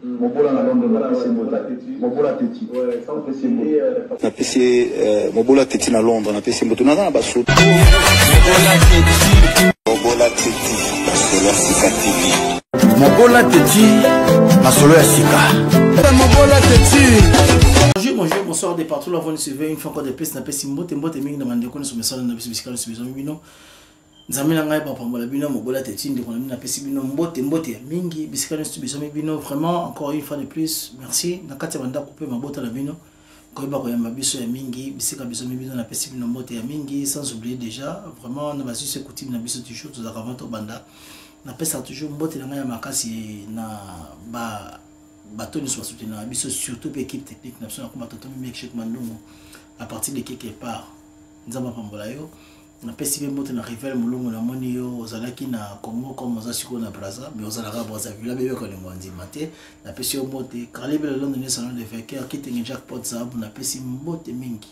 Mobola na Londres na PC Mobola Teti. Na PC Mobola Teti na Londres na PC Mobola na Basuto. Mobola Teti Masolo Sika TV. Mobola Teti Masolo Sika. Mobola Teti. Bonjour, bonsoir de partout là vous nous suivez une fois encore de plus na PC Mbote mingi na mandeko sur message na biso bisikalo sur bino. Nzamina ngai ba pambola bino Mobola Teti ndeko na PC bino Mbote mingi bisikalo sur bino vraiment encore une fois de plus merci na kati banda couper mabota na bino koyeba ko yamba biso ya mingi bisika biso bino na PC bino Mbote ya mingi sans oublier déjà vraiment na basu se coutume na biso toujours tout avant to banda na pesa toujours Mbote na ngai ya makasi na ba bateau nous soit soutenu biso surtout l'équipe technique na biso na toto mi chek mandungu à partir de quelque part nzamba pambola yo na pesi be Mbote na rival mulungu na moni yo ozalaki na Congo comme ozasiko na Brazza mais ozalaka Brazzaville bebe ko le mondi maté na pesi yo Mbote Carlebe le long de salon de vainqueur qui tenait jackpot zabu na pesi Mbote mingi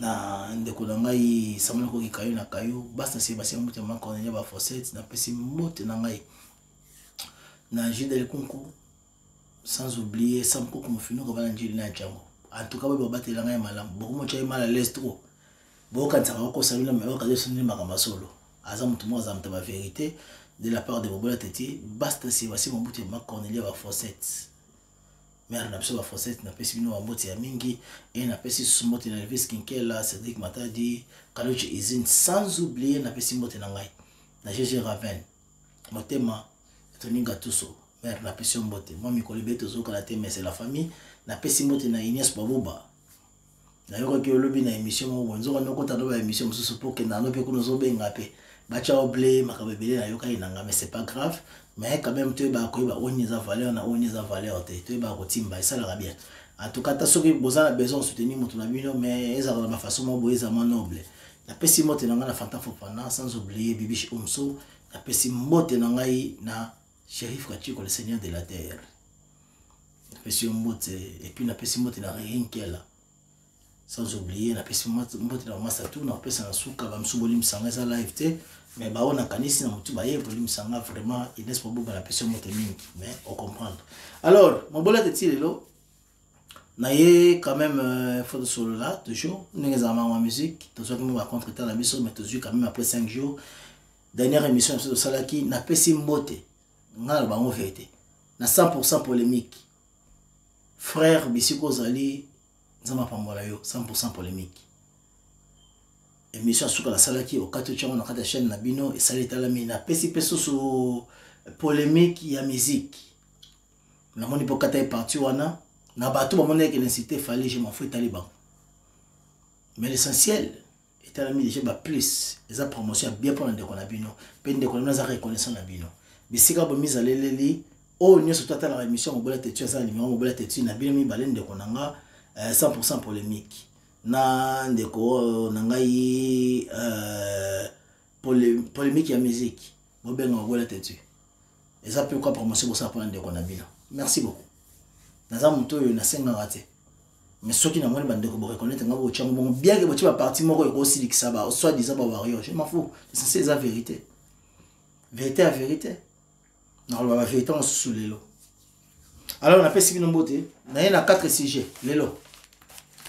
na ndeko na ngai samana ko kikayo na kayo basta se basi Mbote ma Cornelia ba Fosset na pesi Mbote na ngai na Jidel Kunku sans oublier sans beaucoup comme fino ko bana njili na jango en tout cas bo batela ngai malam beaucoup mo chai mala les trop bo kan sa ko salula me ko ka soni makamba solo aza mutu mo aza mtaba vérité de la part de Mobola Teti basta si wasi Mbote ma Cornelia ba Fosset mère na biso ba Fosset na pesi bino Mbote ya mingi et na pesi Mbote na Elvis Kinkela Cédric Matadi Kaloche Izine sans oublier na pesi Mbote na ngai na GG Raven motema toninga tuso mère na pesi Mbote moi mikolo beto zoka la te mais c'est la famille na pesi Mbote na Ignace Baboba na yoko ki olobi na émission mo bonzo na kota do ba émission mususu pour que na no pe kuno zo benga pe bacha oblé makabebele na yoka inanga mais c'est pas grave mais quand même tu ba ko ba oniza valeur na oniza valeur te tu ba ko timba ça la bien en tout cas ta soki bozana besoin de soutenir moto na bino mais eza na façon mo boeza ma noble na pesi Mbote na nga na Fanta Fofana sans oublier Bibi Omso na pesi Mbote na ngai na Shérif Kachiko le seigneur de la terre na pesi Mbote et puis na pesi Mbote na rien qu'elle sans oublier na pesi Mbote na Masatu na pesa na suka ba msuboli msanga za live te mais ba ona kanisi na mutu ba yeboli msanga vraiment il n'est pas beau na pesi Mbote mingi mais on comprendre alors Mobola Teti lelo na ye quand même faut solo là toujours nous avons en musique toujours nous va contretemps la mission mais toujours quand même après 5 jours dernière émission de Salaki na pesi Mbote ngala ba vérité na 100% polémique frère Bisiko Zali nzama pambola yo 100% polémique émission suka la Salaki au 4 chango na kata chaîne na bino et sali talami na pesi peso sur polémique ya musique na moni pokata est parti wana na bato ba moni que l'incité fallait je m'en fous taliban mais l'essentiel est talami déjà ba plus les promotion bien pour ndeko na bino pe ndeko na za reconnaissance na bino bisika bo mise aleleli o nyoso tata la émission Mobola Teti ça numéro Mobola Teti na bino mi balende ndeko nanga 100% polémique na ndeko nangai polémique ya musique bobenga Mobola Teti et ça peut quoi promotion pour ça pour ndeko na bino merci beaucoup naza muto yo na senga raté mais ceux qui na moni bandeko bo reconnaître ngabo chango bon bien que botiba parti moko ko silikisa ba soit disant ba warrior je m'en fous c'est la vérité vérité à vérité non la vérité on sous lelo alors on a fait si bino Mbote na yena 4 sujets lelo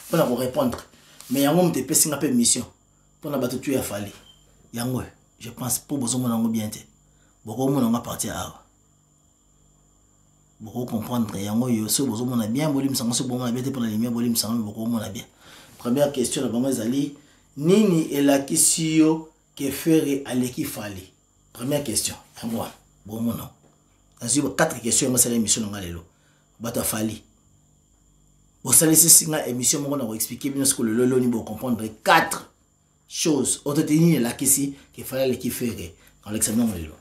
pour la répondre mais yango mte pesi nga pe mission pour na bato tu ya fali yango je pense pour besoin mon bien te boko mon nga partir à boko comprendre yango yo so besoin mon bien bolim sango so bon na bien te pour la lumière bolim sango boko mon bien première question la bango ezali nini elakisio ke faire aleki fali première question yango bon mon nom azui 4 questions ma sala émission nga lelo bato fali bo sala singa émission mo na ko expliquer bien ce que le lolo ni bo comprendre 4 choses autotenir la kisi que fallait le qui faire dans l'examen lelo.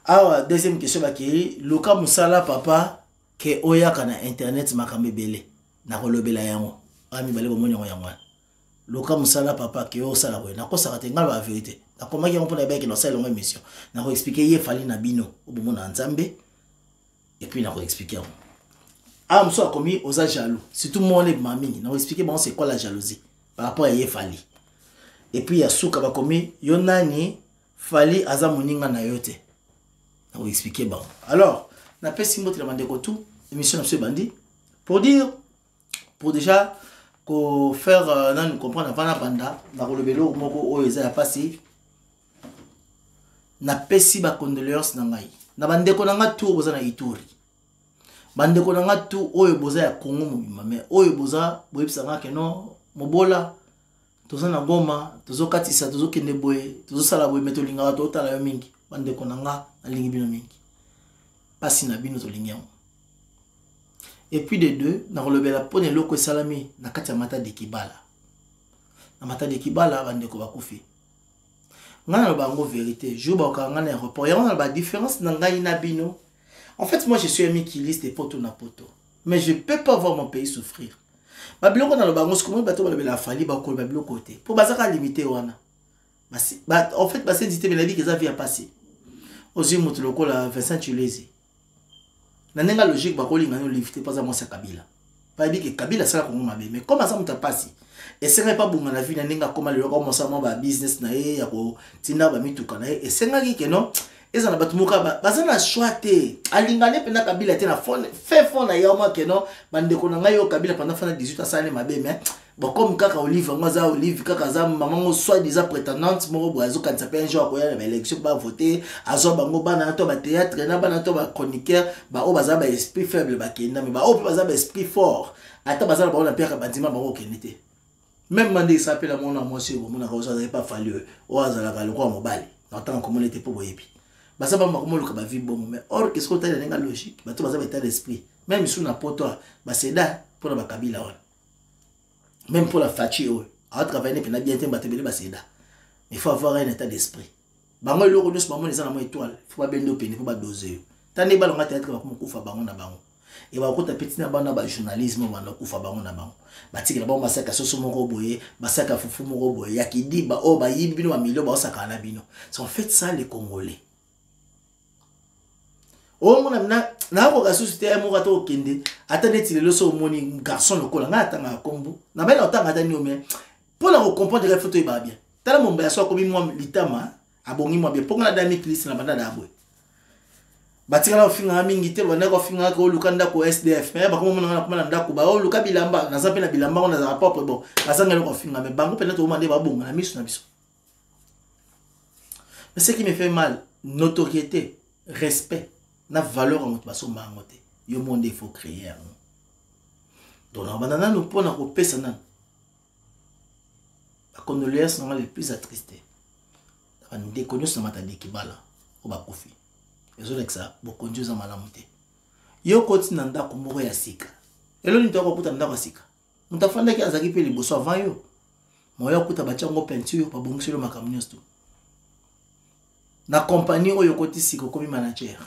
Alors deuxième question ba ki loka musala papa ke oyaka na internet makambe belé na kolobela yango ami balé bo monyo yango loka musala papa ke osala ko na ko saka tenga la vérité na komaki on pona beke na sala longa émission na ko expliquer ye fali na bino obo na nzambe et puis na ko expliquer ah monsieur a commis aux jaloux surtout moi les mamie na ko expliquer bon c'est quoi la jalousie par rapport à ye fali et puis ya suka ba commis yonani fali aza moninga na yote na ko expliquer bon alors na pesi mbote la bandeko tout émission na monsieur bandi pour dire pour déjà ko faire nan comprendre avant la banda na kolobelo moko o eza ya passé na pesi ba condoléances na ngai na bandeko na nga tout boza na Ituri bandeko na nga tout oyo boza ya Congo mobima mais oyo boza boyebisa nga ke non mobola toza na Goma tozo katisa tozo kende boye tozo sala boye meto linga to tala yo mingi bandeko na nga alingi bino mingi pasi na bino to lingi yango. Et puis de deux, na kolobela pone loko salami na kati ya mata de Kibala. Na mata de Kibala bandeko bakufi. Ngana ba ngo vérité, je ba ka ngana aéroport. Ya ngana ba différence na ngai na bino. En fait, moi je suis ami qui liste des poteaux na poteau. Mais je peux pas voir mon pays souffrir. Ba biloko na lo ba ngo comment bato ba la fali ba ko ba biloko côté. Pour bazaka limiter wana. Ba en fait ba c'est dit la vie que ça vient passer. Ozi mutu loko la Vincent Tulezi. Nanenga logique ba kolinga no lifter pas à moi sa Kabila. Pas dit que Kabila sala ko mabe mais comment ça muta passer et c'est pas bon na vie nanenga comment le comment ça ba business na ye ya ko tinda ba mituka na ye et c'est ngaki que non ezana batumuka bazana choité alingane pena Kabila te na fond fait fond na yoma que non bande ko na ngayo Kabila pendant fin 18 ans mabe mais bon comme kaka Olive ngaza Olive kaka za maman soit déjà prétendante mo boazo quand ça peut un jour ko ya élection ba voter azo bango bana to ba théâtre na bana to ba chroniqueur ba o baza ba esprit faible ba kenda mais ba o baza ba esprit fort ata baza ba na père bandima ba ko kenete même mandé s'appelle mon nom monsieur mon na ça pas fallu o azala ka lokwa mobali na tant comme on était pour boyebi baza ba makomo loka ba vie bon mais or qu'est-ce qu'on t'a na logique ba to baza ba état d'esprit même sous na poto ba seda pour ba Kabila wana. Même pour la fatigue, à travailler, il bien temps il faut avoir un état d'esprit. Bango le reconnaît ce moment les gens étoile, il faut pas bien doper, il faut pas doser. Tant les balles on a théâtre va comme kufa bango na bango. Et va kota petit na bana ba journalisme va na kufa bango na bango. Ba tiki na bango masaka soso moko boye, masaka fufu moko boye, ya ki di ba o ba yibi bino ba milo ba osaka na bino. C'est en fait ça les Congolais. Oh mon ami na ko ga société mo ga to kende atane ti le so moni garçon lokola nga atanga kombo na bela otanga tani o mais pour la comprendre les photos ba bien tala mon ba so ko bi mo litama abongi mo bien ponga na dami clip na banda da boy batika na ofinga mingi te bana ko finga ko lukanda ko SDF mais ba ko mo na kuma na ndako ba o luka bilamba na zape na bilamba on na propre bon basanga ko finga mais bango pena to mande ba bonga na miso na biso. Mais ce qui me fait mal, notoriété, respect na valeur en notre mangote yo monde il faut créer donc on banana nous pour na ko pesa na ba condoléances sont les plus attristés on déconnu sur mata de Kibala o ba kofi ezo lexa bo conduire malamuté yo koti na ndako moko ya sika elo ni to ko puta ndako sika mutafanda ki azaki pe liboso avant yo moyo kuta ba chango peinture ba bonguselo makamnyos tout na compagnie oyo koti sika komi manager.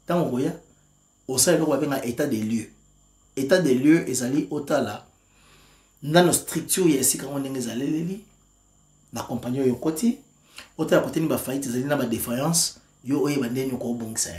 Tant on voit, au sein de un état des lieux. État des lieux, ils allaient au tala. Dans nos structures, il y a ici quand on est allé, la compagnie au côté, au tala côté, il y a faillite, ils allaient dans la défaillance, il y a eu un bon ça.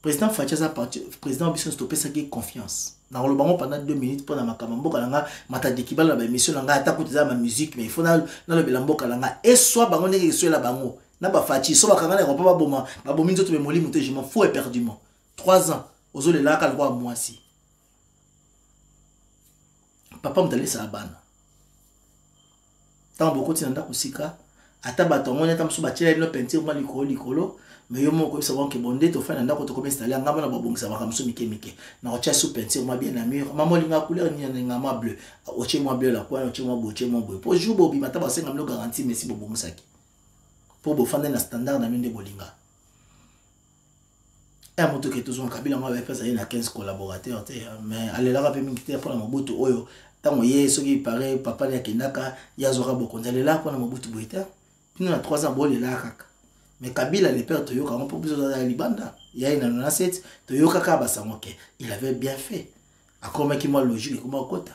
Président Fachaza, président Bisson stoppé ça qui est confiance. Dans le banc pendant 2 minutes pour la makambo kalanga, mata de kibala la mission langa attaque de ma musique, mais il faut dans le belambo kalanga et soit bango ne soit la bango. Na ba fati so ba kangana ko pa boma ba bomi nzoto be moli muté je m'en fous éperdument 3 ans ozo le la ka lwa moi si papa mtale sa bana tant beaucoup tinanda kusika ata ba tongo ne tam so ba tshela no peinture ma likolo mais yo moko ko savon ke bonde to fa nanda ko to ko installer ngaba na ba bongisa ba kamso mike na ko tshela sous peinture ma bien na mur mama linga couleur ni nga ma bleu o tshela moi bleu la quoi o tshela moi bleu pour jour bobi mata ba senga mlo garantie merci bo bongisa pour bofanda na standard na minde bolinga et moto que tous on Kabila moi avec ça il y a 15 collaborateurs mais aller là rapide mingi pour la mobutu oyo tango ye soki paraît papa ya kinaka ya zora bokonzale là pour la mobutu boita puis na 3 ans bolé là kaka mais Kabila les pères toyo quand on peut besoin de libanda il y a une 7 toyo kaka basamoke il avait bien fait akoma ki moi logique comme kota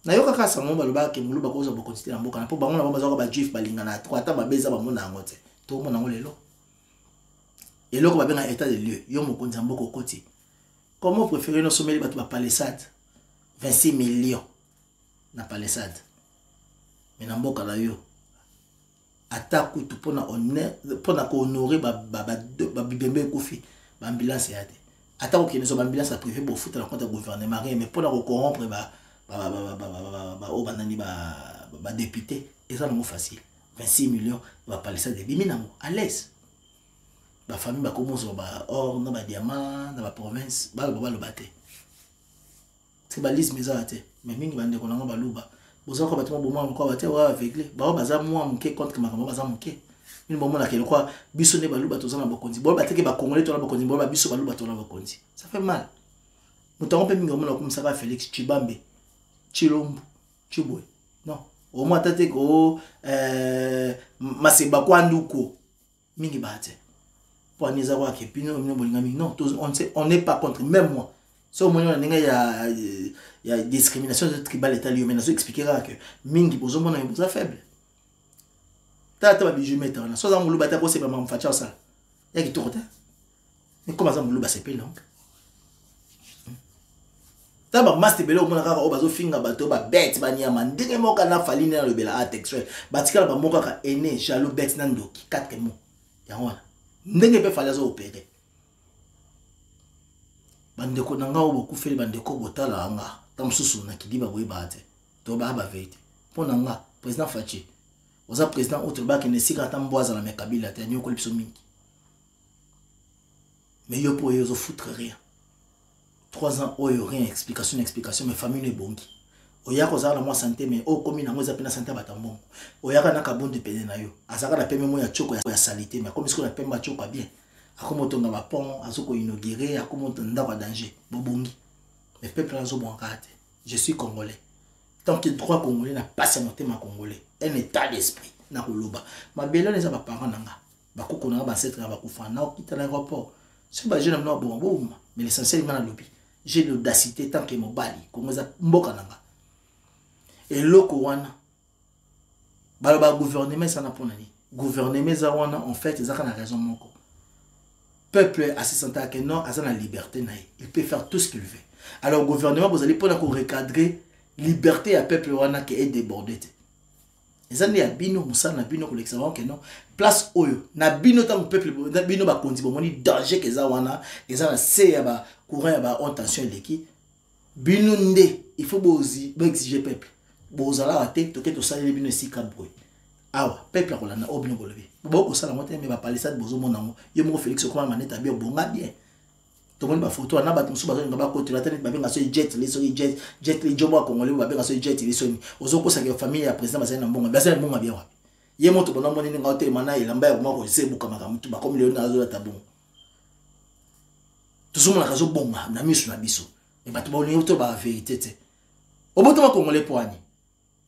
na yoka kasa mo baloba ke muluba ko zo bokonzite na mboka na po bango na baza ko ba juif balinga na 3 ata babeza ba mona ngote to mona ngolelo eloko ba benga état de lieu yo mokonzi mboko koti comment préférer no someli batu ba palissade 26 millions na palissade mais na mboka la yo ata kutu pona honneur pona ko honorer ba bibembe kufi ambulance ya te ata ko kenezo ambulance a privé pour foutre la compte gouvernement mais pour la corrompre ba député et ça non facile 26 millions va parler ça de biminango à l'aise ba famille ba commence ba or na ba diamant na ba province ba le baté c'est ba liste maison até mais mingi bande ko na ba luba boza ko batima bo mo ko baté wa avec ba baza mo amke contre makambo baza mke ni bon na kele quoi biso ne ba luba tozana ba konzi bo bateke ba congolais to na ba konzi bo ba biso ba luba to na ba konzi ça fait mal mutango pe mingi mo na comme ça va Félix Chibambe Chilombo Chibwe non au moins tate ko maseba kwa nduko mingi baté pour nous avoir que puis non on n'est pas contre même moi si au moins il y a discrimination de tribal état lié mais nous expliquera que mingi bozo mona boza faible tata ba bijou mettre na so za mulu bata ko c'est pas mam facha ça ya ki tourte mais comment ça mulu ba c'est long ta ba master belo mona ka o bazo finga bato ba bet ba nyama ndenge moka na faline na le bela a textuel batikala ba moka ka ene jalo bet na ndoki 4 mots ya wana ndenge pe fallait opérer bandeko nanga o boku feli bandeko botala anga tamsusu na kidiba boy baate to ba ba vete pona nga président Fachi oza président autre ba ki ne sika tamboza na mekabila te nyoko liso mingi mais yo po yo zo foutre rien 3 ans o yo rien explication mais famille ne bongi oya ko za na moi santé mais o komi na ngoza pena santé batambongo oya ka na kabonde pene na yo azaka na peme mo ya choko ya salité mais comme ce qu'on appelle ma choko bien akomotonga ba pont azoko inaugurer akomotonda ba danger bobongi mais peuple azo bonkate je suis congolais tant que droit congolais na passe monter ma congolais un état d'esprit na koloba ma belo les ba parents nanga ba koko na ba setre ba kufa na okita na aéroport c'est ba jeune na bon mais l'essentiel na lobi j'ai l'audacité tant que mo bali kongoza mboka nanga et loko wana ba gouvernement ça na ponani gouvernement za wana en fait ça na raison moko peuple a se sentir que non a la liberté na il peut faire tout ce qu'il veut alors gouvernement vous allez pour recadrer liberté à peuple wana qui est débordé ezali ya bino musana bino ko l'examen que non place oyo na bino tant peuple na bino ba kondi bo moni danger que za wana eza na se ya ba courant ya ba tension leki bino nde il faut bozi ba exiger peuple bozala ate to ke to saleli bino sika boy awa peuple ko lana obino bolobi boko sala mote me ba palissade bozo monango yo mo Félix ko maneta bien bonga bien to moni ba photo na ba tumsu ba zo ngaba ko tela tane ba benga so jet les so jet les jobo congolais ba benga so jet les so ni ozo ko sa ke famille ya président ba na mbonga ba sa mbonga bien wapi ye moto bona moni nga hotel mana ilamba ya ko se buka makamutu ba comme le na zo ta bon to zo mona ka zo bonga na misu na biso e ba to ba to ba vérité te oboto ba congolais poani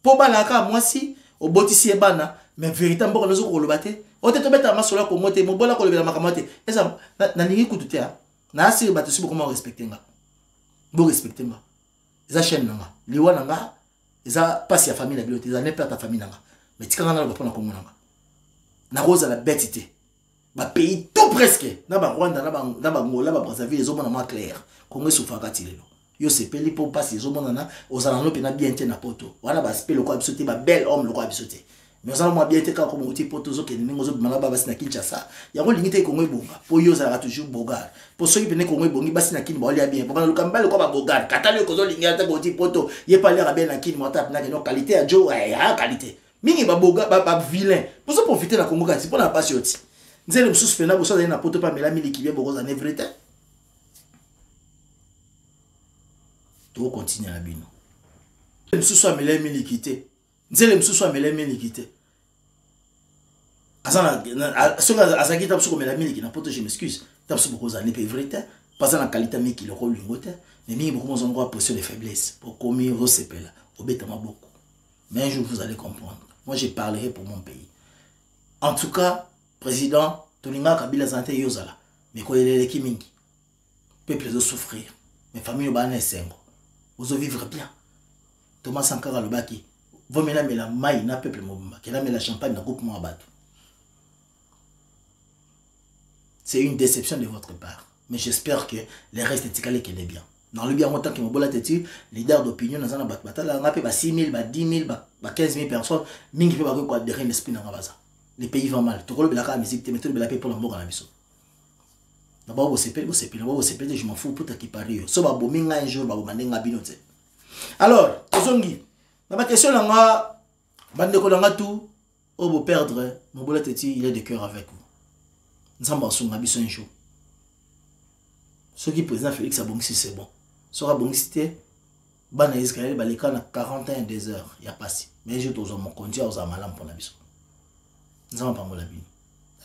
po bana ka mwasi obotisi ebana mais vérité mboko nazo ko lobate o te to beta masola ko mote mo bola ko lebela makamate eza na ningi kututé na asi bato si comment respecter nga bo respecter nga eza chaîne nga liwa nga eza passe ya famille na bilote eza ne perte ta famille nga mais tikanga na bapona ko monanga na rosa la bêtité ba pays tout presque na ba Rwanda na ba Ngola ba Brazzaville ezo mona ma clair Congo soufaka tilelo yo sepeli pour passer ezo mona na ozala no pena bien te na poto wana ba spelo ko bisote ba bel homme lo ko bisote mais ozala mo bien te ka ko mo ti poto zo ke ningo zo bimala ba basi na Kinshasa ya ko lingite Congo ebonga po yo za toujours bogar po so ipene Congo ebongi basi na kini ba olia bien po ba lukamba ko ba bogar katali ko zo linga ta ko ti poto ye pa le bien na kini mo tap na no qualité ya jo ya qualité mingi ba bogar ba vilain pour se profiter na Congo kasi pour na passer oti nzele msusu pena bo so na poto pa mela miliki bien bokoza ne vrai temps to continue la bino msusu amela milikité nzele msusu amela milikité azana soka azaki ta msusu amela miliki na poto je m'excuse ta msusu bokoza ne vrai temps pas na qualité miki le rôle lingote mais mingi beaucoup mon endroit pression de faiblesse pour commis resepela obeta maboko mais un jour vous allez comprendre moi je parlerai pour mon pays en tout cas président Tolinga Kabila santé yozala mais ko yele ki mingi peuple doit souffrir mais famille ba na esengo ozo vivre bien Thomas Sankara lobaki vomela mela mai na peuple mobimba kela mela champagne na groupe Moabato c'est une déception de votre part mais j'espère que les restes étiqualés qu'elle est bien dans le bien montant que mobola teti leader d'opinion na zana batala nga pe ba 6000 ba 10000 ba 15000 personnes mingi pe ba ko adhérer l'esprit na ngabaza les pays vont mal. Tu vois, la musique, tu mets tout le pays pour l'embourg à la mission. Baba bo sepeli, je m'en fous pour ta qui parie. So ba bominga un jour ba bomandenga binote. Alors, ozongi. Ma question là nga bande ko nga tout au beau perdre, Mobola Teti, il est de cœur avec vous. Nous sommes en son un jour. Ce qui président Félix Abongisi c'est bon. Sera Bongisi Bana Israël balika na 41 des heures, il y a pas si. Mais je te mon compte aux amalam pour la biso. Nous sommes pas mola bino.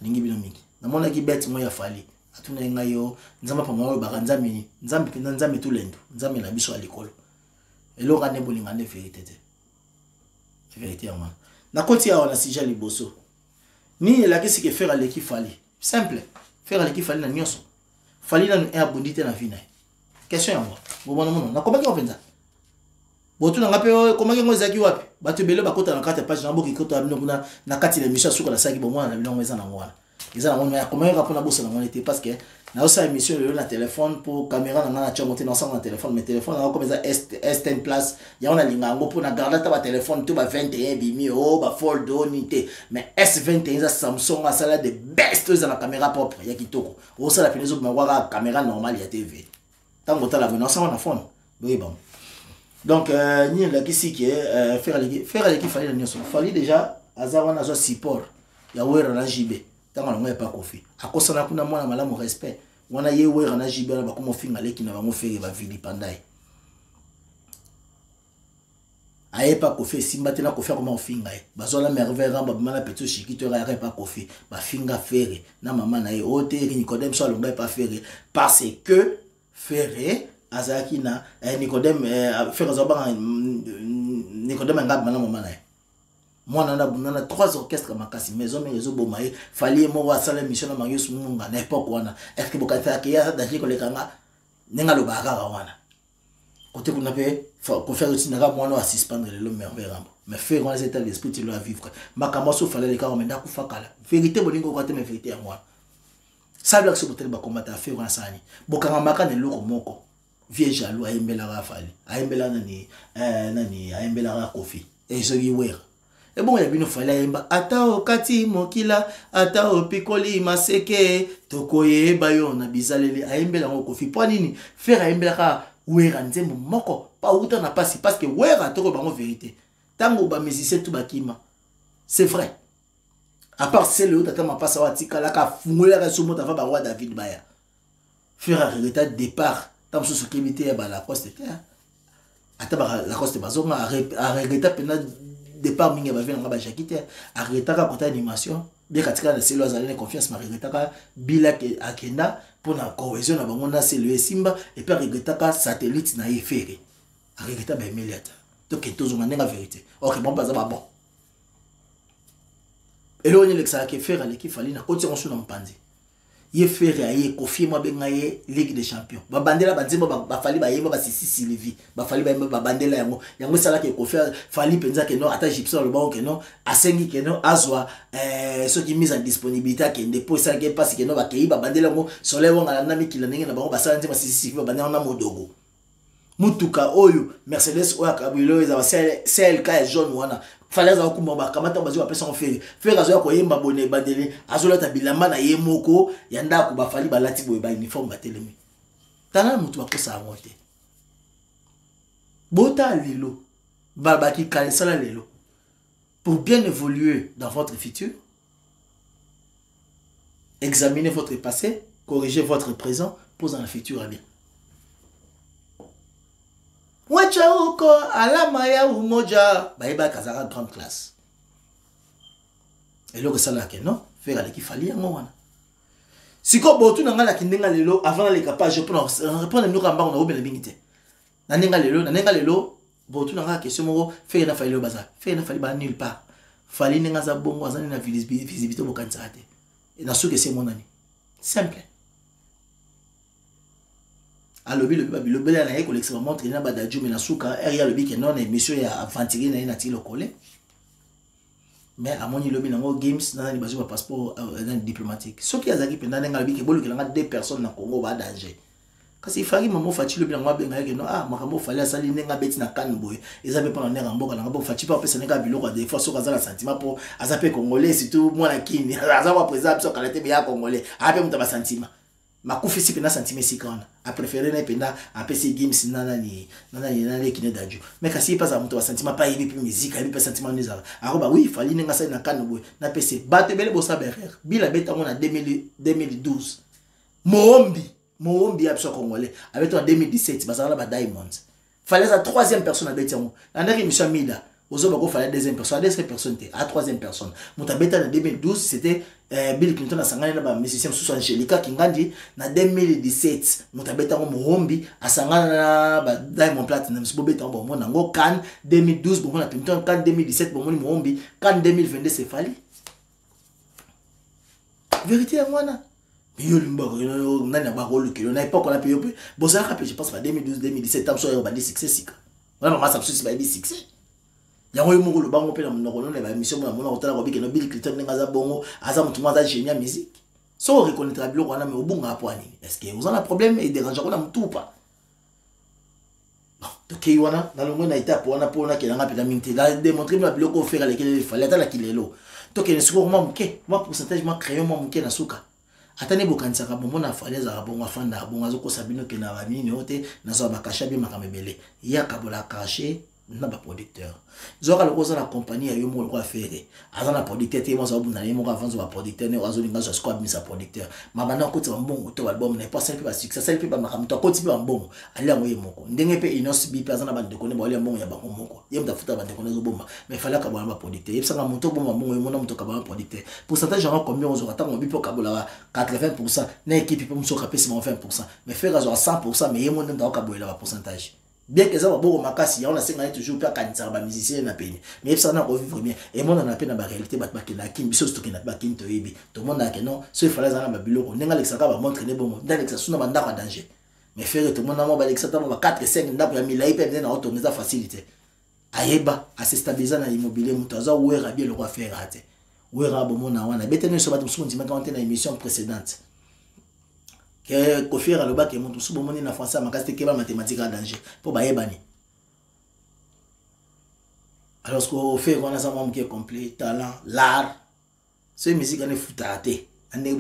Ningi bino miki. Na mona ki bête mo ya fali. Atuna ngayo, nzamba pa mo ba nzambi, nzambi tout lendo. Nzambi na biso à l'école. Et lo rane bolinga ne vérité. Vérité en moi. Na koti ya wana sija liboso. Ni la kesi ke faire à l'équipe fali. Simple. Faire à l'équipe fali na nyoso. Fali na un abondité na vie na. Question ya moi. Bobona mono. Na komaki openza. Botu na ngape komaki ngo ezaki wapi? Bato belo bakota na carte page na boki kota bino kuna na kati la mission suka la saki bomwana na bino ngweza na ngwana. Eza na ngwana komaki rapona bosa na ngwana était parce que na osa émission le na téléphone pour caméra na cha monter ensemble na téléphone mais téléphone na comme ça est place ya on a linga ngo pour na garder ta téléphone tout ba 21 bimi oh ba fold onité mais S21 za Samsung a sala de best za na caméra propre ya kitoko. O sala pinezo ma wa caméra normale ya TV. Tango ta la venance na phone. Oui bon. Donc ni la kisi qui est faire l'équipe fallait la fallait déjà azawana zo support ya wera na JB. Tango na pas kofi. Akosana kuna mwana malamu respect. Wana ye wera na JB ba komo finga leki na bango fere ba vili pandai. Aye pas kofi simba tena kofi comme on finga e. Bazola merveille ramba bimana petit chikito ra pas kofi. Ba finga fere na mama na ye ote Nicodème so longa pas fere parce que fere azaki na Nicodème fere zoba Nicodème ngab mana mama na ye. Moi, on a 3 orchestres makasi maison mais les obomaye fallait mo wa sala mission na Marius Munga na époque wana est-ce que bokata ki ya da ko le kanga nenga lo bagara wana côté qu'on avait ko faire aussi na moi no suspendre le merveille rambo mais faire on état l'esprit tu dois vivre makama so fallait les kanga menda ku fakala vérité bolingo ko te mais vérité à moi ça veut dire que ce botel ba combattre à faire on sani bokanga makane loko moko vie jaloux ayembela ra fali ayembela nani ayembela ra kofi et je lui ouais. Et bon, il y a une fois là, ata okati mokila, ata opikoli maseke, tokoye bayo na bizalele, aembela ngo kofi. Pour nini faire aembela ka wera nzembo moko, pa uta na pasi parce que wera toko bango vérité. Tango ba musicien tout bakima. C'est vrai. À part celle où tata ma passe wa tika la ka fungola ka sumo ta va ba roi David Baya. Faire un regret départ, tam sous kibité ba la coste était. Ata ba la coste bazonga a regretter pena départ mingi ba venga ba jakite arretaka kota animation bien katika na selo azalene confiance ma regretaka bila ke akenda pour na cohésion na bango na selo esimba et puis regretaka satellite na efere arreta ba immédiate to ke tozo ngenga vérité OK bon baza ba bon eloni lexa ke faire l'équipe fali na koti on sou na mpanzi ye faire aye kofi mo benga ye Ligue des Champions ba bandela banzimba ba fali ba yemba ba sisi Sylvie ba fali ba yemba ba bandela yango sala ke kofi fali penza ke no ata gypsum le bon ke no asengi ke no azwa ce qui mise en disponibilité ke ndepo ça ke passe ke no ba kei ba bandela ngo soleil wanga na mikila ningi na bango ba sala nzima sisi ba bandela na modogo mutuka oyo Mercedes oyo kabilo eza ba CLK jaune wana fallait za kumba kamata bazi wa pesa ofere faire azo ko yemba bone bandele azola ta bilamba na yemoko yanda ku ba fali balati boye ba uniforme ba telemi tana mutu bakosa ngote bota lelo babaki kansala lelo pour bien évoluer dans votre futur examinez votre passé corrigez votre présent pour dans le futur à bien. Wacha uko alama ya umoja baiba kazaka grande classe. Et le sala ke non faire l'équipe fali yango wana. Siko botu na ngala kindenga lelo avant les capages pour répondre nous kamba on a obele bingité. Na nenga lelo botu na ngala question moko faire na fali le bazar. Faire na fali ba nulle part. Fali nenga za bongo azani na visibilité bokanza ate. Et na souke c'est mon ami. Simple. Alobi le bela na yeko l'extrêmement montre na badaju mais na suka ria lobi ke non émission ya aventurer na ina ti lokole mais amoni lobi na ngo games na ni bazo passeport diplomatique ce qui azaki penda nga lobi ke bolu ke nga 2 personnes na Congo ba danger kasi fari mamo fati lobi na ngo benga ke no makambo fali asali nenga beti na kan boy ezabe pa na mboka na ngo fati pa pesa nenga biloko des fois so kazala sentiment po azape congolais surtout moi na kini azawa président so kalete bien congolais ape mutaba sentiment makufi si pena sentiment si kana a préféré na pena a PC games nana ni kine d'adju mais kasi pas à moto sentiment pas yebi puis musique yebi pas sentiment ni za ako ba oui fali nga sa na kana boy na PC bato bele bossa berrer bila beta ngona 2012 Mohombi abso congolais avec en 2017 bazala ba Diamonds fallait la troisième personne à betango la dernière émission Mida ozo bako fallait deuxième personne à troisième personne muta beta en 2012 c'était Bill Clinton a sangana na ba musicien sous Angelica Kingandi na 2017 muta beta Mohombi a sangana na ba Diamond Platinum so beta bon mona ngo Cannes 2012 bon mona Clinton Cannes 2017 bon mona Mohombi Cannes 2022 c'est fali vérité ngwana yo limbago nani abakolo kilo na époque on a payé bon ça rappelle je pense pas 2012 2017 tam so yo ba succès sika wala mama sa succès ba succès yango yo moko lo bango pe na monoko na ba émission na mona otala ko biki no Bill Clinton nga bongo aza mutu mwa za génie musique so reconnaître biloko wana mais obunga apo ani est-ce que vous avez un problème et dérange ko na mutu pas donc ki wana na longo na étape wana po na kelanga pe na minti la démontrer na biloko faire lesquels il fallait ta la kilelo to ke ne siko mo mke moi pourcentage moi crayon mo mke na suka atane bokanisaka bombo na falaise abongo afanda abongo azoko sabino ke na bamini ote nazo bakasha bi makamebele ya kabola caché na ba producteur zoka lokoza na compagnie ya yo mo ko affaire azana producteur te mo za bunda ne mo ka avanzo ba producteur ne wazo linga zo squad mi sa producteur mabana ko tsa mbongo to album ne pas simple ba succès simple ba makamto ko tipi ba mbongo ali yango ye moko ndenge pe inos bi pe azana ba ndeko ne ba ali mbongo ya ba moko ye mtafuta ba ndeko ne zo bomba mais fallait ka ba producteur yebsa nga moto bomba mbongo ye mona moto ka ba producteur pourcentage genre combien on zo ata mo bi pe ka bola 80% na équipe pe mo so ka pesi 20% mais faire à 100% mais ye mona ndao ka bola ba pourcentage bien que ça va beaucoup makasi on a 50 toujours pas kanisa ba musicien na peine mais ça na ko vivre bien et mon na peine ba réalité ba na kin biso to na ba kin to yebi to mon na que non ce fallait ça na ba biloko nenga lexaka ba montre ne bon dans lexa suna ba ndaka danger mais faire tout mon na mo ba lexa ta ba 4 5 ndako ya milai pe na auto ngeza facilité ayeba à se stabiliser na immobilier mutaza wera bien le quoi faire rater wera bo mon na wana betene so ba to sundi ma quand na émission précédente que Kofier le bac et mon tout bon na français makasi ke ba mathématique à danger pour ba yebani alors ce qu'on fait on a ça qui est complet talent l'art c'est musique on est foutate ane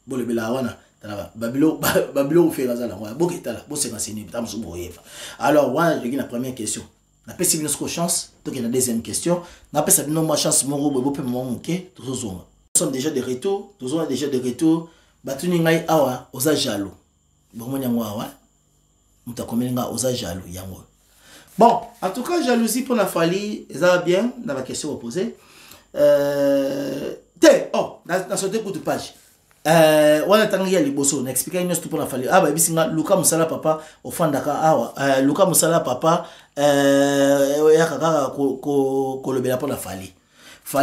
bolobela wana tala babilo fait ça là boke tala bo c'est enseigné tam so boyeva alors moi je dis la première question na pesi bino chance donc la deuxième question na pesi bino ma chance moro bo pe mo moké tozonga nous sommes déjà de retour batuni ngai awa oza jaloux bon yango awa mutakomelinga oza jaloux yango bon en tout cas jalousie pour la fali ça va bien dans la question opposée dans ce coup de page wana tangi ya liboso na expliquer une histoire pour la fali ba bisinga Luka Musala papa ofandaka awa Luka Musala papa ya kaka ko lobela pour la fali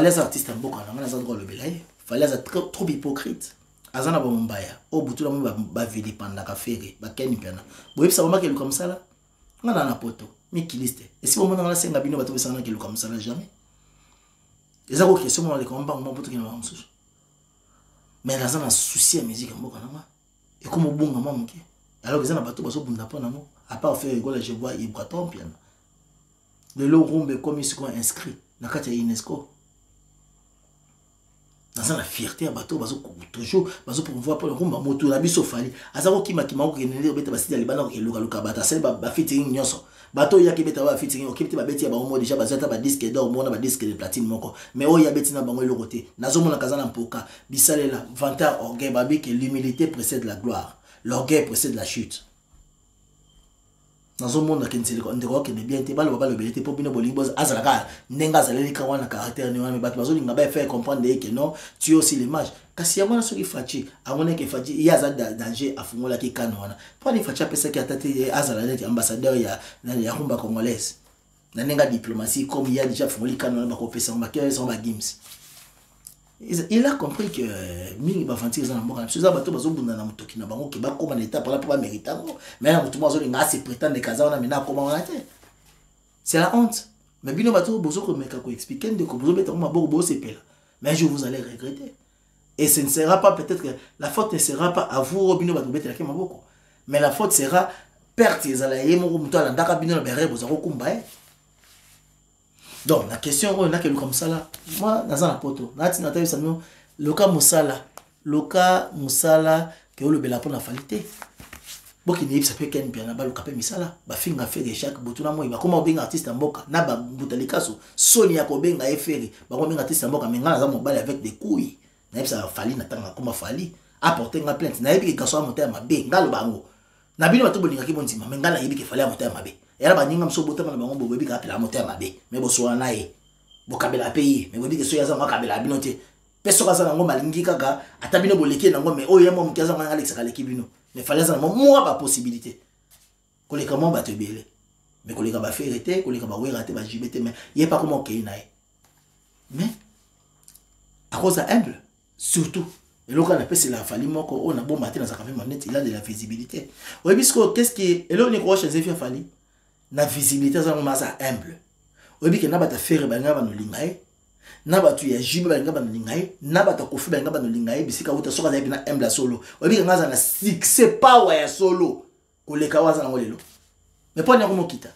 les artistes mboka na ngana za ko lobela fallait être trop hypocrite azana ba mbaya o butula mo ba vili panda ka fere ba keni pena bo yebisa mama ke Luka Musala ngana na poto mi kiliste et si bon na senga bino bato besana ke Luka Musala jamais eza ko question mo le komba mo poto ke na msusu mais azana souci ya musique mboka na nga et comme bonga mamuke alors que ezana bato baso bunda pona mo à part faire rigoler je vois Ibraton piano le lo rumbe comme ils sont inscrits na kati ya UNESCO dans la fierté à bateau bazo toujours bazo pour voir pour le rumba moto la biso fali azako kima ko kenele beta basidi libana ko luka bata sel ba featuring nyonso bateau ya ke beta ba featuring o kipti ba beti ba mo déjà bazata ba disque d'or mona ba disque de platine moko mais o ya beti na bango le côté nazo mona kazana mpoka bisalela vantar orgueil babi que l'humilité précède la gloire l'orgueil précède la chute nazo mona kenseli ko ndeko ke ne bien te balo balo belete po bino bolibos azalaka nenga zaleli ka wana caractère ne wana bato bazo linga ba faire comprendre que non tu aussi l'image kasi ya wana soki fachi amona ke fachi ya za danger afungola ki kano wana po ni fachi pesa ki atati azalaka ambassadeur ya rumba congolaise na nenga diplomatie comme il y a déjà fungoli kano wana ba ko pesa ba ke so ba games il a compris que mingi ba fanti za na mboka na bato bazobunda na mutoki na bango ke ba koma na étape là pour ba mériter mais na mutu mo zo linga se prétendre kaza wana mina koma wana te c'est la honte mais bino bato bozo ko meka ko expliquer ndeko bozo beta ma boko bo sepela mais un jour vous allez regretter et ce ne sera pas peut-être que la faute ne sera pas à vous bino bato beta ke maboko mais la faute sera perte ezala ye mo mutu ala ndaka bino na bere bozo ko kumba donc la question on a que comme ça là moi dans la poto là tu n'as pas vu ça non Luka Musala que le bela pour la falité. Bon qui n'est pas qu'un bien là-bas le capé misala, ba finga fait de chaque botuna moi, ba comment bien artiste en boka, na ba butalikaso, Sonia ko benga eferi, ba comment artiste en boka, mais ngana za mobile avec des couilles. Na ça fali na tanga comment fali, apporter nga plainte, na yebi que kaso monter ma be, ngalo bango. Na bino bato bolinga ki bontima, mais ngana yebi que fali monter ma be. Et là ba ninga mso botama na bango bo yebi ka appeler monter ma be, mais bo so na ye. Bo kabela pays, mais bo di que so ya za kabela binote. Peso ka za ngo malingi kaka, atabino boleke na ngo mais oyo mo mkiaza nga Alex ka leki bino. Mais fallait ça moi pas possibilité que les comment va te belé mais que les gars va faire été que les gars va rater va jibete mais il est pas comment qu'il naï mais à cause de humble surtout et là on appelle c'est la fallu moi qu'on a bon matin dans sa café manette il a de la visibilité oui puisque qu'est-ce qui et là on est quoi chez Zefia fallu la visibilité ça on a ça humble oui que n'a pas ta faire ben n'a pas nous lingaï naba tu ya jibe ba ngaba lingaye naba ta kofi ba ngaba lingaye bisika uta soka zabi na embla solo obi ngaza na succès power ya solo koleka waza na ngolelo mais pas nyako mokita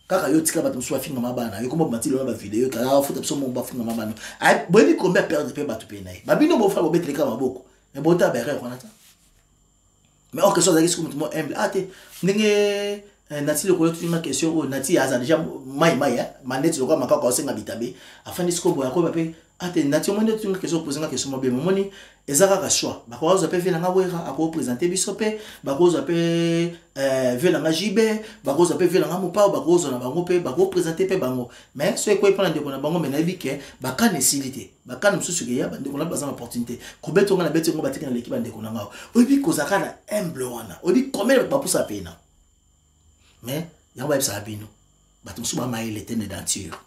kaka yo tika bato so afinga mabana yo komba matilo na ba video kaka futa so mo ba finga mabana ay bobi combien perdre pe bato pe naye babino bo fa bo betreka maboko mais bota ba re konata mais ok so zaki comme mo embla ate ndenge nati le koyotu une question o nati aza déjà mai maneti lokwa makaka osenga bitabe afin disco boya ko bape ate nati mo ndeti une question poser une question mo be moni ezaka ka choix ba ko zo pe vela nga wera ako présenter bisope ba ko zo pe vela nga jibe ba ko zo pe vela nga mopa ba ko zo na bango pe ba ko présenter pe bango mais so ko prendre de ko na bango mais na bike ba ka nécessité ba ka msusu ke ya ba de ko na bazana opportunité ko beto nga na beto ngo batika na l'équipe ba de ko na nga obi ko zaka na humble wana obi combien ba pousa pena mais il y a un sabino bato souvent maïle tene denture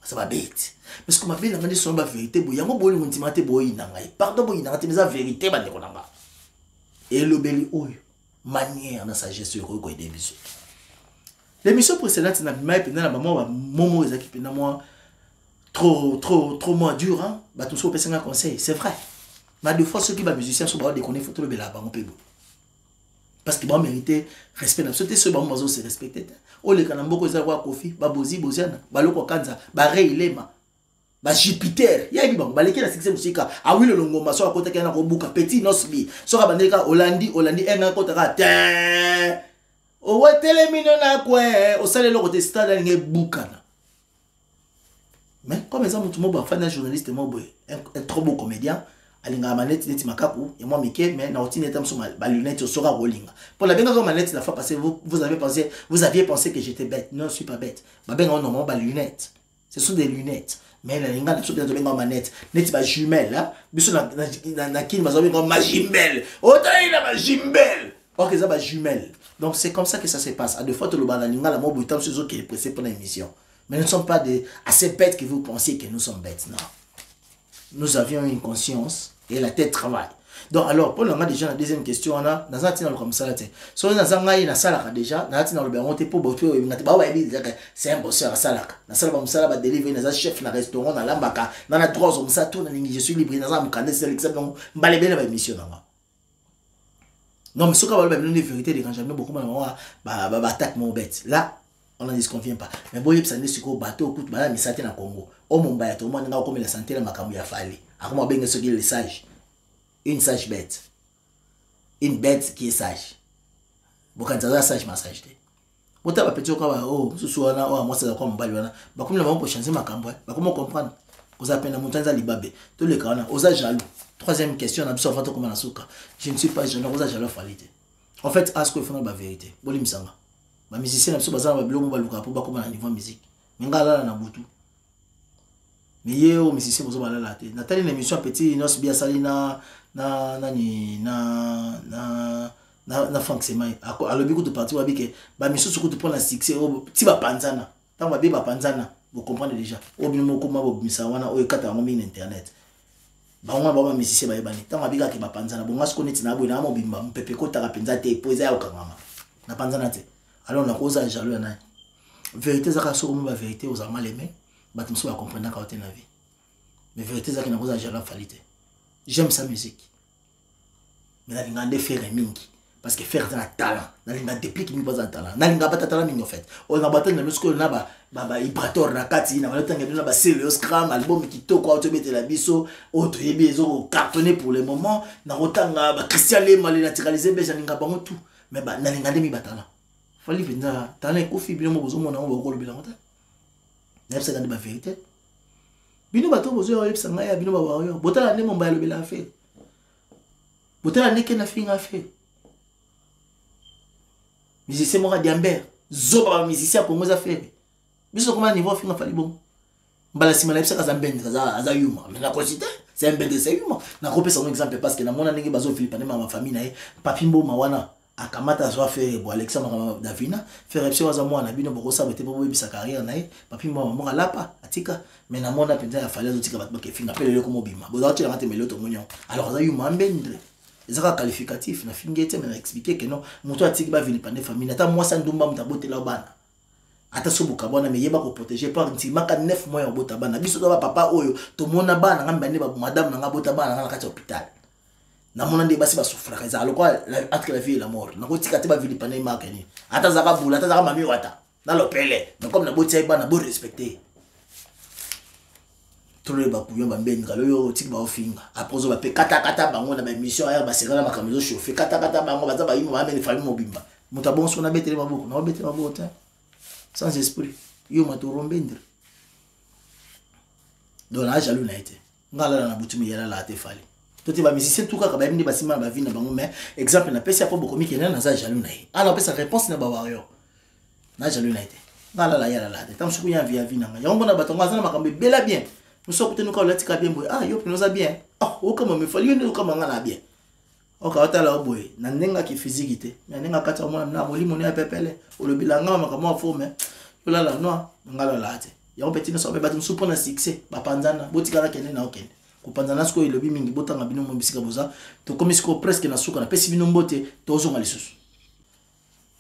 ça va bête mais ce qu'on m'appelle la son ba vérité bo yango bo l'intimité bo inangai pardon bo inangai mais la vérité ba ndeko nanga et le beli oyo manière na sagesse ko ko aider biso l'émission précédente na mai pendant la maman momo ezaki pendant moi trop moins dur hein bato so pesa un conseil c'est vrai mais deux fois ceux qui ba musiciens so ba de connaître photo le bela ba ngopebo parce que bon mériter respect absolu ce bon mazo se respecter o le kana mboko za kwa kofi ba bozi boziana ba loko kanza ba reilema ba Jupiter ya bi bango ba leki na succès musika a wilo longoma so akota kana ko buka petit nosbi so ka bandeka Hollandi enga kota ka te o wetele mino na kwe o sale loko te stade nge bukana mais comme exemple tout le monde fan journaliste mo boy un trop beau comédien alinga manette neti makaku et moi mike mais na otine tam so ba lunette sera rollinga pour la benga manette la fois passée vous aviez pensé que j'étais bête non je suis pas bête ba benga non ba lunette ce sont des lunettes mais la linga na so benga manette neti ba jumelle hein biso na kin ba zo benga ma jumelle autant il a ma jumelle OK ça ba jumelle donc c'est comme ça que ça se passe à deux fois le ba linga la mo butam sur zo qui est pressé pour l'émission mais nous ne sommes pas assez bêtes que vous pensiez que nous sommes bêtes non nous avions une conscience et la tête travaille. Donc alors pour le déjà la deuxième question on a dans un tina comme ça là so dans un ngai na sala déjà na tina le bango te pour boto ngati ba ba bi c'est un bosseur à sala na sala ba msala ba deliver na chef na restaurant na lambaka na 3 hommes ça tourne je suis libre dans un mukande c'est l'exemple mbalé bela ba émission na non mais ce qu'on va le même vérité des quand jamais beaucoup ba attaque mon bête là on n'en disconvient pas mais boyep ça n'est sur bateau écoute bala mi santé na Congo au Mumbai tout le monde nga comme la santé la makambu ya fali akoma benga ce qui est sage une sage bête une bête qui est sage bokanza sage massage te bota ba petit kwa oh susu wana oh moi ça kwa mbali wana ba comme la mambo changer makambu ba comment comprendre vous appelez na montanza libabe tous les kana osa jaloux troisième question na biso fato comme na suka je ne suis pas jaloux osa jaloux falite en fait à ce que faut la vérité bolimsanga ba musicien na biso bazana ba biloko ba luka po ba comme na niveau musique ngala na butu mais yeo musicien bozo balala te natali na émission petit nos bia salina na Frank Semai alobi ko to parti wa bike ba misusu ko to prendre la succès ti ba panzana tant ba ba panzana vous comprenez déjà obi mo ko mabo misa wana o ekata ngo min internet ba ngwa ba musicien ba yebani tant ba bika ke ba panzana bonga se connaître na bo na mo bimba mpepe ko taka penza te poeza ya okangama na panzana te alors na koza jaloux na vérité zaka so mo ba vérité aux mal aimé ba tumso ba comprendre ka ote na vie mais vérité zaka na koza jaloux falite j'aime sa musique mais la ngande faire mingi parce que faire un talent nalinga déplique mi pas un talent nalinga pas talent mi en fait on a battu dans le score na ba vibrator na kati na wala tanga na ba sérieux scram album qui to quoi auto mettre la biso auto yebezo cartonné pour le moment na rotanga ba Christian Lema le naturalisé be janinga bango tout mais ba nalinga demi ba talent fali penza talent ko fi bino mo bozo mona on ba ko le bilan ta na c'est dans ba vérité bino ba to bozo yo sanga ya bino ba wa yo botala ne mo ba le bilan fait botala ne ke na finga fait musicien mora diamber zoba musicien pour moi faire biso comment niveau finga fali bon mbala sima la pesa kazambende kaza yuma na considère c'est un bende c'est yuma na kopé son exemple parce que na mona ndenge bazo Philippe na ma famille na papimbo mawana akamata zo faire bo Alexandre Davina faire repsi waza mwana bino boko sa bete bo bisa carrière na papimbo mama lapa atika mais na mona penza ya fallait otika batba ke finga pele ko mobima bo za tira te meloto monyo alors za yuma mbendre ezaka qualificatif na fingete mais na expliquer que non moto atiki ba Philippe na famille ata moi sa ndumba mutabotela bana ata sobuka bwana me yeba ko protéger par ntimaka 9 mois ya bota bana biso to ba papa oyo to mona bana ngamba ne ba madame na ngabota bana ngala kati hôpital na mona ndi basi ba souffra kaza aloko entre la vie et la mort na ko tika te ba vili pana imaka ni ata zaka bula ata zaka mami wata na lopele mais comme na botia bana bo respecter tout le ba kuyo ba mbenga loyo tika ba ofinga après zo ba pe kata bango na ba émission ya ba sekala makamizo chauffer kata bango baza ba yimo ba meni famille mobimba mutabon so na betele maboko na betele maboko sans esprit yo matorombendre donc la jaloux na été ngala na butumi yala la te fali to te ba musicien tout kaka ba ndi basima ba vie na bango mais exemple na pesa po boko mikena na za jaloux na ye alors pesa réponse na ba wayo na jaloux na été ngala la yala la te tam suku ya vie na nga yongo na batonga za na makambe bela bien nous sommes peut-être nous ka latika bien boy ah yo pinoza bien ah o kama me fali yo kama ngala bien o ka otala boy na nenga ki physique te na nenga kata mwana na molimo ne apepele o le bilanga makamo forme la la no ngala la te ya opeti no so be batum supo na succès ba panzana botikala kene na okende ku panzana sko ilobi mingi botanga bino mo bisika boza to komisiko presque na suka na pesi bino mbote to zonga lisusu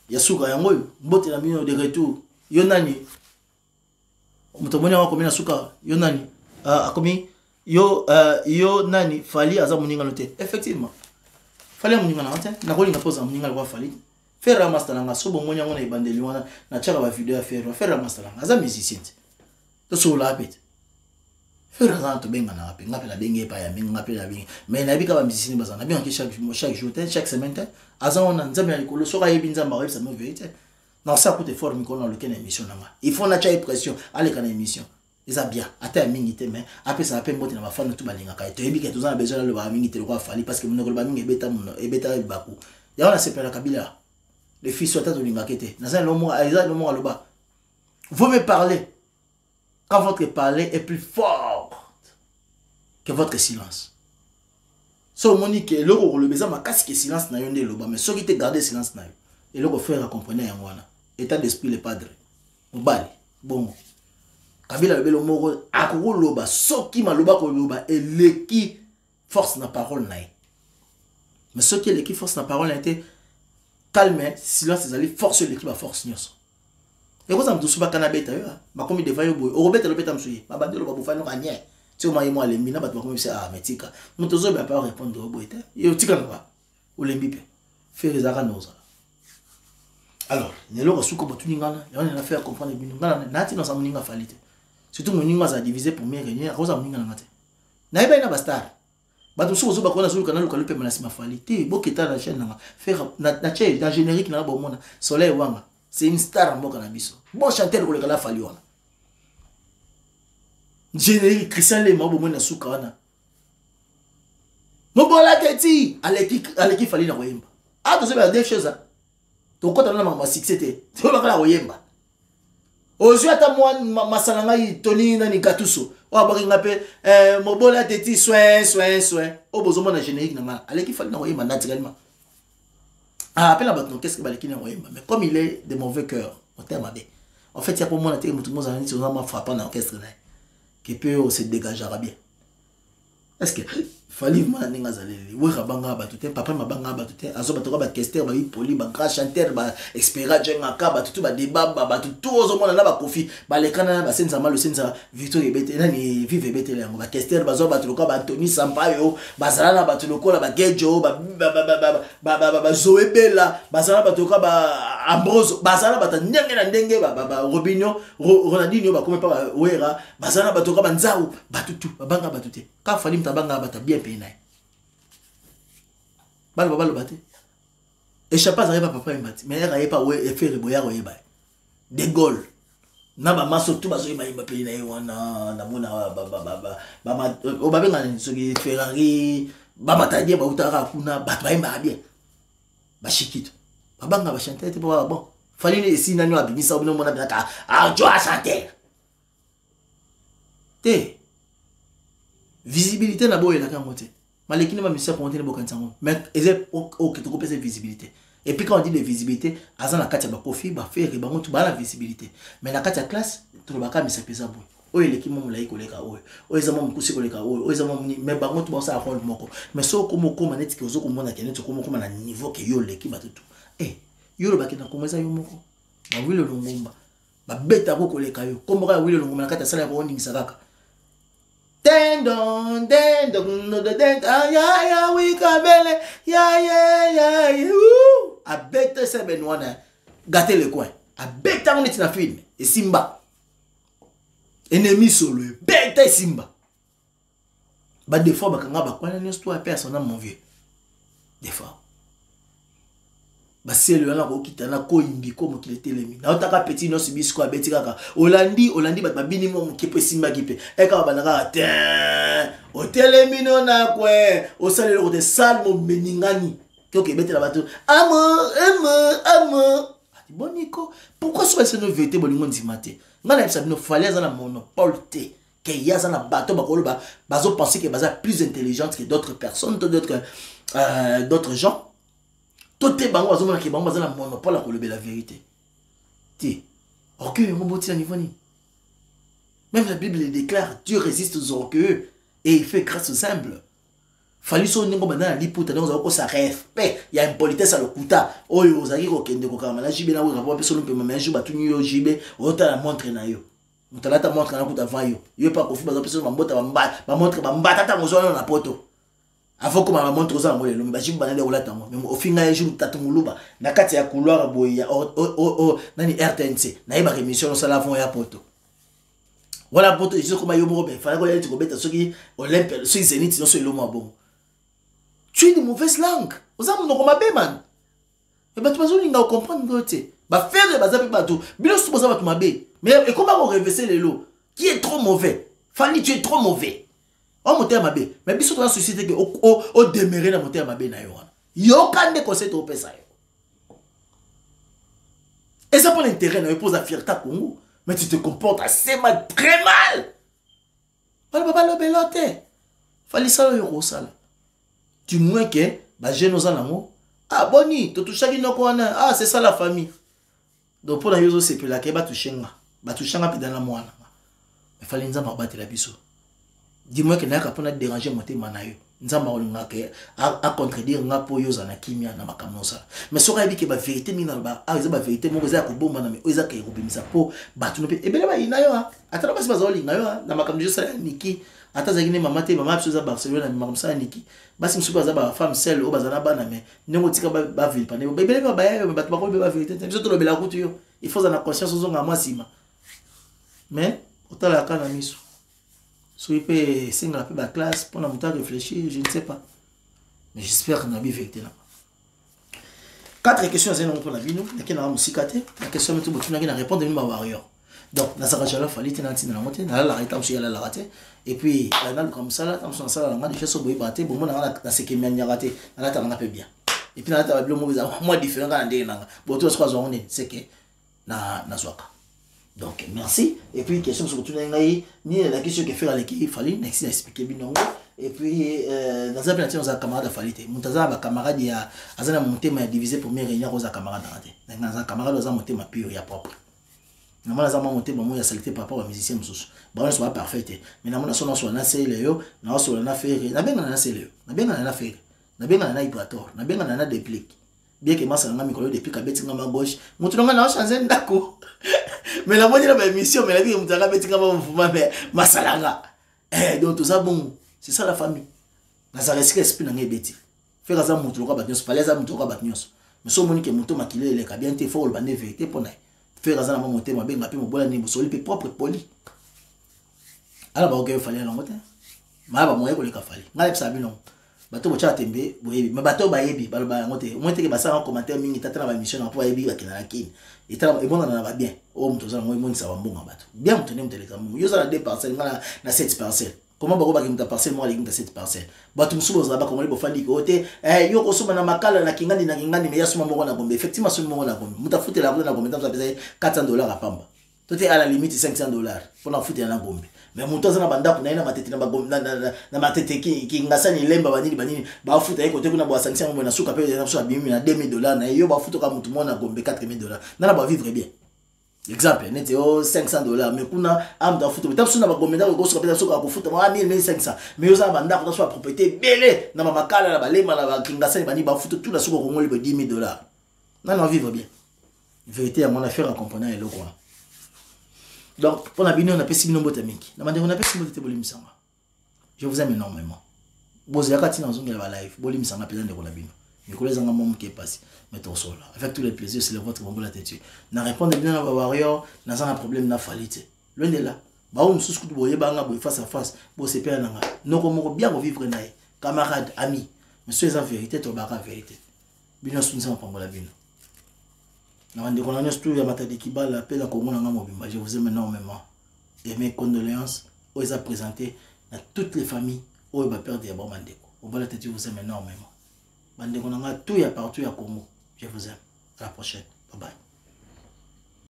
ya suka yango mbote na bino de retour yo nani mutomoni wa komina suka yo nani akomi yo nani fali aza muninga note effectivement fali muninga na te na kolinga poza muninga kwa fali faire master nga so bon monyango na ibandeli wana na chaka ba video ya faire master nga aza musicien to so la pete faire za to benga na ape ngapela benge pa ya minga ngapela bingi mais na bika ba musicien bazana bien que chaque jour chaque semaine aza ona nzambe likolo so ka yebi nzamba websa mo vérité na ça coûte fort mi kono le ken émission nga il faut na cha pression ale kana émission eza bien ata mingi te mais après ça appelle mbote na ba fan tout balinga ka to yebi ke to za besoin le ba mingi te ko fali parce que monoko ba mingi beta baku ya ona sepela kabila les filles sont à l'ingakete. Vous me parlez quand votre parler est plus fort que votre silence. So monique le le besoin ma casse que silence na yonde loba mais ceux qui te garder silence na yo et le faire comprendre en wana état d'esprit le padre. Mbali bon. Kabila le belo moko akoko loba soki maloba ko loba et leki force na parole na. Mais ceux qui leki force na parole na été calme, silence, ils allaient forcer l'équipe à force. Et vous avez tout ça, canabeta, ma commis de vaillot, au rebête le pétam souillé, ma bande le babou non rien. Si vous m'avez moi les mina, vous m'avez dit ah, mais tika. Mon tozo n'a pas répondre au boîte. Et au tika pas. Ou les bipes. Faire les aranos. Alors, il y a le souko botuningana, il y a une affaire à comprendre bien. Nati dans sa moninga falite. Surtout moninga a divisé pour mieux gagner, à cause de moninga nate. Naïba n'a pas star. Bato so ba kona sur canal local pe manasima falite boketa la chaîne na faire na chaîne dans générique na ba mona soleil wanga c'est une star mboka na biso bon chanteur ko le kala fali wana générique Christian Lema bo mona suka wana mobola teti aleki fali na koyemba a to se ba deux choses to kota na ma succès te to ba kala koyemba ozu ata moi masalanga toni na ni gatuso wa bakinga pe mobola teti soin obozo mona générique na ngala aleki fali na koyemba naturellement appelle la baton qu'est-ce que baleki na koyemba mais comme il est de mauvais cœur au terme abe en fait il y a pour moi la télé mutumo za niti on ma frappant dans orchestre là qui peut se dégager bien est-ce que fallait vraiment ninga zaleli we rabanga ba tout papa mabanga ba tout azo batoka ba tester ba poli ba grand chanteur ba expert jenga ka ba tout ba débat ba tout ozo mona na ba kofi ba lekana ba senza malo senza Victor Ebete nani vive Ebete yango ba tester ba zo ba tuloka ba Tony Sampaio ba zalana ba tulokola ba Gejo ba Zoebela ba zalana ba tuloka ba Ambrose ba zalana ba ndenge na ndenge ba Robinho Ronaldinho ba comme pas Wera ba zalana ba tuloka ba Nzau ba tout ba banga ba tout ka fali mtabanga ba bien payé balo bate échappa arrive papa mbati mais elle pas ouais faire boya royeba de Gaulle na ba maso tout bazo imba payé na wana na mona ba o ba benga ni soki Ferrari ba matadie ba utara kuna ba imba bien ba chikito babanga ba chanter te bon fallait les si nanu abimisa obino mona baka ah jo a chanter te visibilité na boye la kamote malekine ma mission pour monter bokanza mais est ok to kopesa visibilité et puis quand on dit de visibilité azan na kati ba kofi ba faire ba montu ba la visibilité mais na kati ya classe to ba ka misa pesa boye oyo leki mo mulai koleka oyo ezama mukusi koleka oyo ezama mais ba montu ba sa rôle moko mais so ko moko maneti ke ozoko mona kene to ko moko na niveau ke yo leki batutu yo lo bakina komeza yo moko ba wile longomba ba beta ko koleka yo kombo ka wile longomba na kati ya sala ba oni misakaka Dendon, ya oui kabele, ya a bête c'est Benoît, gâter le coin, a bête on est na film et Simba, ennemi solo, bête Simba, bah des fois bah quand bah quoi une histoire personne mon vieux, des fois. Bah c'est le là qui t'a na ko imbi comme qu'il était l'ennemi na otaka petit no sibisko abeti kaka Olandi ba bini mo qui peut simba gipe e ka ba na te o telemino na kwe o sale le de salmo meningani ko ke beti la bato amour boniko pourquoi ce personne vérité bolingo ndimate ngana bisa bino fallait za na monopole te que ya za na bato ba koloba bazo penser que baza plus intelligente que d'autres personnes d'autres gens. Tout est bango azomona ke bango bazala monopole à la vérité. Ti. Orgueil mon boti à niveau ni. Même la Bible déclare Dieu résiste aux orgueilleux et il fait grâce aux humbles. Fallait so ningo bana liputa donc ko ça respect, il y a une politesse à le kuta. Oyo ozaki ko kende ko kama na jibe na wo rappo peso lumpe mama juba tu yo jibe, ota la montre na yo. Mutalata montre na kuta vayo. Yo pas ko fi bazo peso mbota ba montre ba mbata ta mozo na poto. Avant que ma montre aux amours, le mbajim banane ou la tamo. Mais au final, un jour, tatumuluba. Na kati ya couloir boya, nani RTNC. Na iba rémission, ça l'avons ya poto. Voilà poto, je sais comment yo morobe. Fallait qu'on y aille, tu combien ceux qui Olympe, ceux qui zénith, sinon c'est le mot bon. Tu es de mauvaise langue. Aux amours, non, comme ma man. Et bah, tu vas nous comprendre, goté. Bah, faire les bazar, bateau. Bien, tu vas tu m'abé. Mais, et comment on réverser les lots? Qui est trop mauvais? Fanny, tu es trop mauvais. On monte à ma bé, mais biso dans la société que au demeurer na monter à ma bé na yo. Yo kan de conseil to pesa yo. Et ça pour l'intérêt na pose la fierté Congo, mais tu te comportes assez mal, très mal. Pas papa le belote. Fallait ça yo ça. Du moins que ba jeune aux anamo. Ah boni, to toucha ki noko wana. Ah c'est ça la famille. Donc pour la yozo c'est que la ke ba touchenga. Ba touchanga pe dans la moana. Mais fallait nzamba battre la biso. Dis-moi que n'a pas déranger mon thème manayo. Nzamba olinga ke a contredire nga po yoza na kimia na makamno ça. Mais soka bi ke ba vérité mina ba a ba vérité mo za ko bomba na me oza ke robimisa po batu no pe e bele ba inayo ha. Atala basi bazo olinga yo na makamno ça niki ata zagine mama te mama biso za Barcelona na makamno ça niki. Basi msuba za ba femme seule o bazana bana me nengo tika ba ville pa ne be bele ba ya me batu ba ko be ba vérité. Biso to lobela kutu yo. Il faut na conscience ozonga mwasima. Mais otala kana miso. Si il peut signer la classe pour la réfléchir, je ne sais pas. Mais j'espère qu'on a bien vérité là. 4 questions pour la vie, nous. La question est tout la réponse de ma warrior. Donc, dans sa rage, il fallait tenir la montée, dans la rétame, il y a la raté. Et puis, là, comme ça, là, dans ça, là, il fait son boy batté, bon, on a dans ce qui m'a raté, là, on a fait bien. Et puis, là, tu as le mot, moi, différent, dans le bon, tout ce qu'on a, c'est que, na zwaka. Donc, merci. Et puis, question sur tout le monde, ni la question que fait à l'équipe, il fallait expliquer bien. Et puis, dans un plan, on a un camarade à Falite. Mon camarade, il y a un monté, mais divisé pour mes réunions aux camarades. Dans un camarade, on a monté ma pure, il y a propre. Normalement, ça m'a monté, moi, il y a saleté par rapport aux musiciens. Bon, on soit parfait. Mais normalement, on soit na c'est léo, na soit na faire, na bien na c'est léo, na bien na faire, na bien na hybrator, na bien na déplique. Bien que moi, ça n'a micro depuis qu'à bêtise à ma gauche. Mon tour n'a changé d'accord. Mais la moitié de ma mission, mais la vie, on t'a bêtise à mon mouvement, mais ma salanga. Donc tout ça, bon, c'est ça la famille. Na ça risque esprit n'a bêtise. Faire ça, mon tour à battre, fallait ça, mon tour à battre. Mais si on me dit que mon tour maquillé, les cabines, t'es fort, le bandé vérité pour naï. Faire ça, mon monté, ma belle, ma bola, ni boussole, puis propre, poli. Alors, bah, ok, il fallait l'envoyer. Ma ba moye ko le kafali. Ngai psa bino. Bato bo cha tembe, boyebi. Mais bato ba yebi, ba ba ngote. Moi te ke basa en commentaire mingi tata na ba mission na po yebi ba kina na kin. Et tala e bona na ba bien. O mto za moi moni sa ba mbonga bato. Bien mto ne mteleka mu. Yo za na 2 parcelles ngala na 7 parcelles. Comment ba ko ba ki mta parcelle moi le ki mta 7 parcelles. Bato msubo za ba ko mo le bo fandi ko te. Yo ko suma na makala na kingani me ya suma mo na gombe. Effectivement suma mo na gombe. Muta fute la na gombe tamza pesa $400 à pamba. Tout est à la limite $500 pour la foutre na gombe. Mais mon temps na banda pour na matete na bagom na matete ki ngasa ni lemba banini ba futa eko te kuna bo 500 mo na suka pe na so abimi na $2,000 na yo ba futa ka mutu mo na gombe $4,000 na ba vivre bien. Exemple net yo $500 mais kuna am da futa tam suna ba gombe na ko suka pe suka ko futa mo 1,500 mais yo za banda ko so propriété belé na ba makala na ba lemba na ba kingasa ni bani ba futa tout la suka ko ngoli ba $10,000 na vivre bien. Vérité à mon affaire en comprenant et le quoi. Donc, pour la bino, on a fait 6 millions de botamiki. On a fait 6 millions de botamiki. Je vous aime énormément. Vous avez quand dans une live, bolim sanga pédant de la bino. Mais collègues en maman qui est passé, mettez au sol. Avec tous les plaisirs, c'est le votre bon la tête. Na répondre bien à warrior, n'a un problème na falité. Loin de là. Ba on sous coup boye banga boy face à face, bo c'est père nanga. Non comme bien vivre naï. Camarades, amis. Monsieur en vérité, to baka vérité. Bino sous nous en la bino. Je vous aime énormément. Et mes condoléances aux a présenté à toutes les familles où il va perdre des bons mandeko. Au bas de je vous aime énormément. Mandeko n'a tout y a partout à Congo. Je vous aime. À la prochaine. Bye bye.